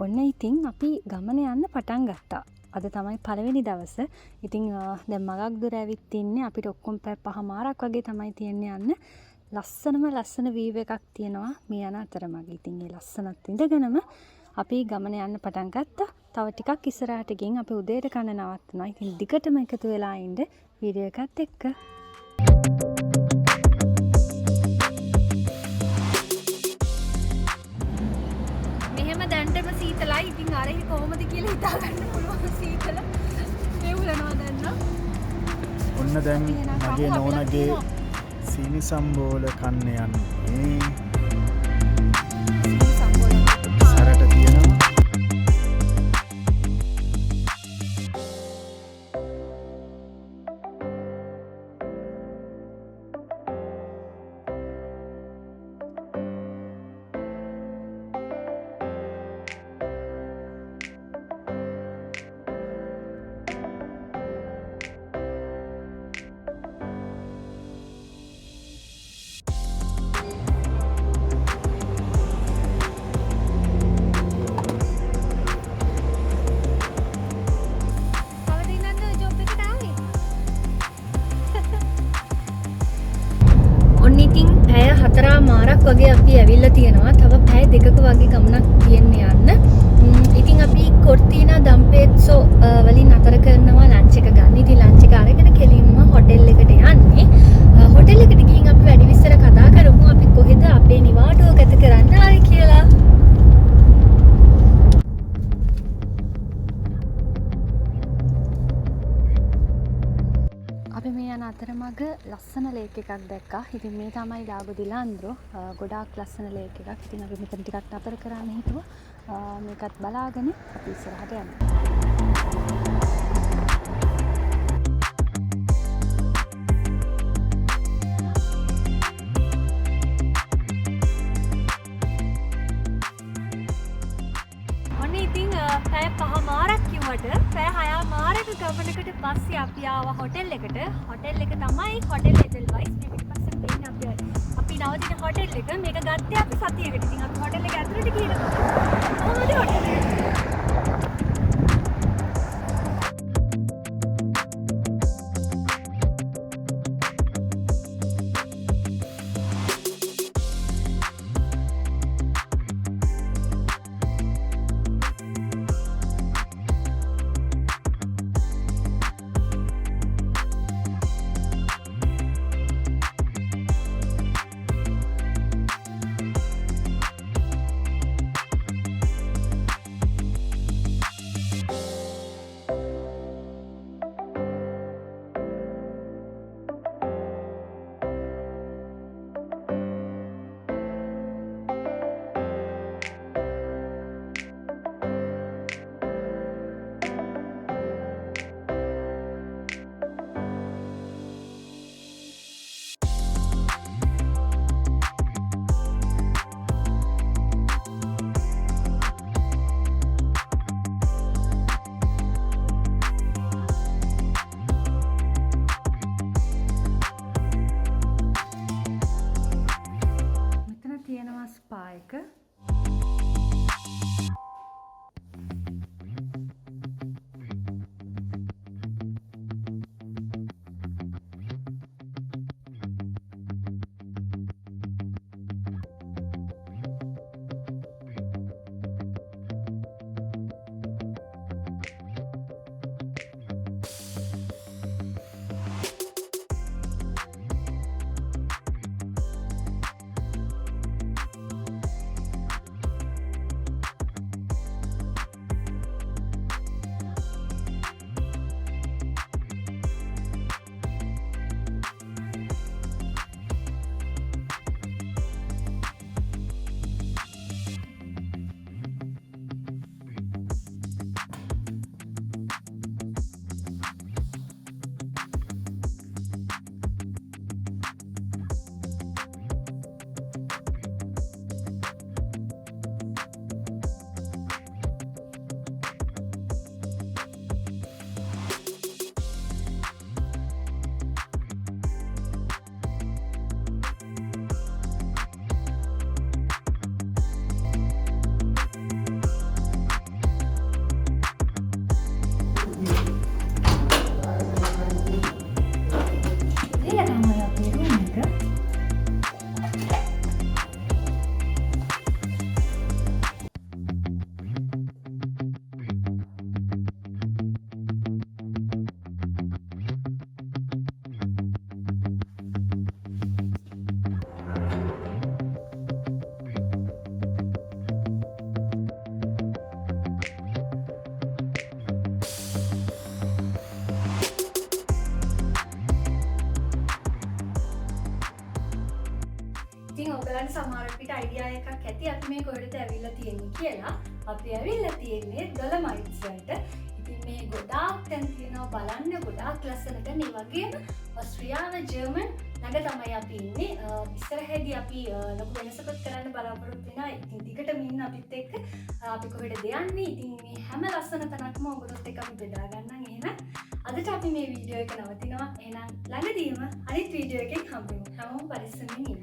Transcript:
ඔන්න ඉතින් අපි ගමන යන්න පටන් ගත්තා. අද තමයි පළවෙනි දවස. ඉතින් දැන් මගක් දුර ඇවිත් ඉන්නේ. අපිට ඔක්කොම පැය 5මාරක් වගේ තමයි තියෙන්නේ යන්න. ලස්සන වීව් එකක් තියෙනවා මේ යන අතරමඟ. ඉතින් ඒ ලස්සනත් ඉඳගෙනම අපි ගමන යන්න පටන් ගත්තා. තව ටිකක් ඉස්සරහට ගිහින් අපි උදේට කන්න නවත්තුනවා. ඉතින් දිගටම එකතු වෙලා ඉන්න වීඩියෝ එකත් එක්ක. දැන්ටම සීතලයි. ඉතින් අරහි කොහොමද කියලා හිතා ගන්න පුළුවන් සීතල. මේ උලනවා දැන්. ඔන්න දැන් මගේ නෝනගේ සීනි සම්බෝල කන්න යන්නේ. සරට තියෙනවා. පැය 4මාරක් වගේ අපි ඇවිල්ලා තියෙනවා. තව පැය 2ක වගේ ගමනක් තියෙන්නේ යන්න. ඉතින් අපි කොර්ටිනා දම්පේත්සෝ වලින් අතර කරනවා ලන්ච් එක ගන්න. ඉතින් ලන්ච් එක අරගෙන කෙලින්ම හොටෙල් එකට යන්නේ. හොටෙල් එකට ගිහින් අපි වැඩි විස්තර කතා කරමු. අපි කොහෙද අපේ නිවාඩුව ගත කරන්න ආවේ කියලා. අපි මේ යන අතරමඟ ලස්සන ලේක් එකක් දැක්කා. ඉතින් මේ තමයි ලාගෝ ඩි ලන්ද්‍රෝ. ගොඩාක් ලස්සන ලේක් එකක්. ඉතින් අපි මෙතන ටිකක් නතර කරන්න හිතුවා. මේකත් බලාගෙන අපි ඉස්සරහට යනවා. පැය 5මාරක් කිව්වට පැය 6මාරක ගමනකට පස්සේ අපි ආවා හොටෙල් එකට. හොටෙල් එක තමයි Hoteledelweiss. මේකට පස්සේ දෙන්නේ අපි නවතින හොටෙල් එක. මේක ගත්තේ අපි සතියකට. ඉතින් අපි හොටෙල් එක ඇතුළට ගිහින් කොහොමද හොටෙල් එක? එක ඉතින් ඔයගලන්ට සමහර විට අයිඩියා එකක් ඇති අපි මේ කොහෙටද ඇවිල්ලා තියෙන්නේ කියලා. අපි ඇවිල්ලා තියෙන්නේ Dolomites වලට. ඉතින් මේ ගොඩාක් තැන් තියෙනවා බලන්න ගොඩාක් ලස්සන තැන්. ඒ වගේම ඔස්ට්‍රියාවේ ජර්මන් ළඟ තමයි අපි ඉන්නේ. ඉස්සරහදී අපි ලොකු වෙනසකුත් කරන්න බලාපොරොත්තු වෙනවා. ඉතින් දිගටම ඉන්න අපිත් එක්ක අපි කොහෙටද යන්නේ. ඉතින් මේ හැම ලස්සන තැනක්ම ඔයගොල්ලොත් එක්ක අපි බෙදා ගන්නම්. එහෙනම් අදට අපි මේ වීඩියෝ එක නවතිනවා. එහෙනම් ළඟදීම අනිත් වීඩියෝ එකෙන් හම්බෙමු. හැමෝම පරිස්සමෙන් ඉන්න.